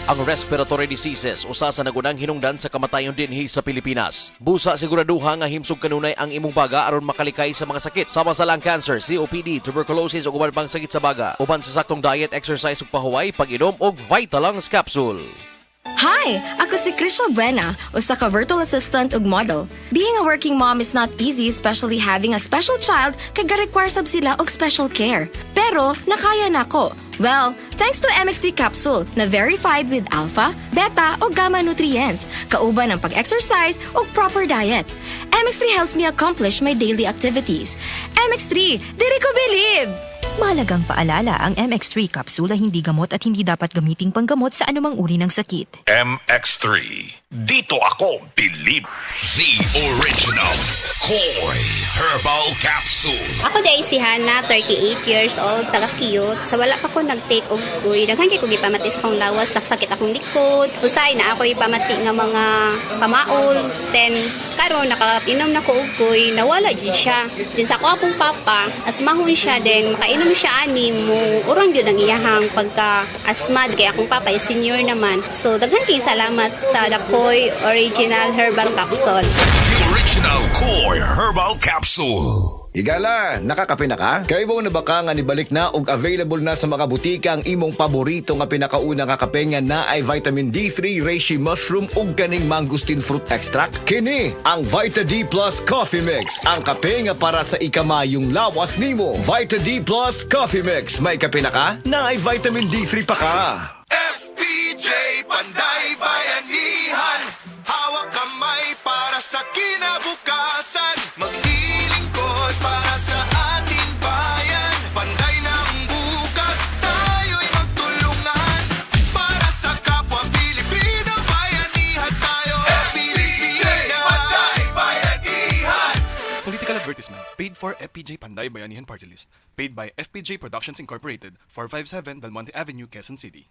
Ang respiratory diseases usa sa nagunang hinungdan sa kamatayon dinhi sa Pilipinas. Busa siguraduha nga himsog kanunay ang imong baga aron makalikay sa mga sakit sama sa lung cancer, COPD, tuberculosis ug uban pang sakit sa baga. Uban sa saktong diet, exercise ug pahuway, pag-inom og Vitalungs capsule. Hi! Ako si Krisha Buena, usa ka virtual assistant ug model. Being a working mom is not easy, especially having a special child kay ga-require sab sila og special care. Pero nakaya nako. Well, thanks to MX3 capsule na verified with alpha, beta o gamma nutrients, kauban ang pag-exercise o proper diet. MX3 helps me accomplish my daily activities. MX3, diri ko believe! Mahalagang paalala, ang MX3 kapsula hindi gamot at hindi dapat gamiting panggamot sa anumang uri ng sakit. MX3. Dito ako believe. The original Koi Herbal Capsule. Ako day si Hana, 38 years old, taga-cute. Sa wala pa ko nag-take og kuy. Daghan kay ko gipamati sa akong lawas, nasakit akong likod. Usay na ako ipamati nga mga pamaol. Then karon nakainom na ko og kuy, nawala jud siya. Din sa ako akong papa, asmahon siya din, makainom siya ani mo. Urang gyud ang iyahang pagka-asmad kay akong papa is senior naman. So daghan kay salamat sa Dakoy Original Herbal Capsule. The original Koi Herbal Capsule. Higala, nakakape na ka? Kay mo na baka nga nibalik na ug available na sa mga butika ang imong paborito nga pinakauna nga kape nga na ay vitamin D3, reishi mushroom ug kaning mangosteen fruit extract. Kini ang Vita D Plus Coffee Mix, ang kape nga para sa ikamayong lawas nimo. Vita D Plus Coffee Mix, may kape na ka? Na ay vitamin D3 pa ka. FPJ Panday Bayanihan, hawak kamay para sa kinabukasan, maglilingkod para sa ating bayan. Panday ng bukas, tayo'y magtulungan para sa kapwa Pilipino. Bayanihan tayo, FPJ Panday Bayanihan. Political advertisement paid for FPJ Panday Bayanihan Party List. Paid by FPJ Productions Incorporated, 457 Del Monte Avenue, Quezon City.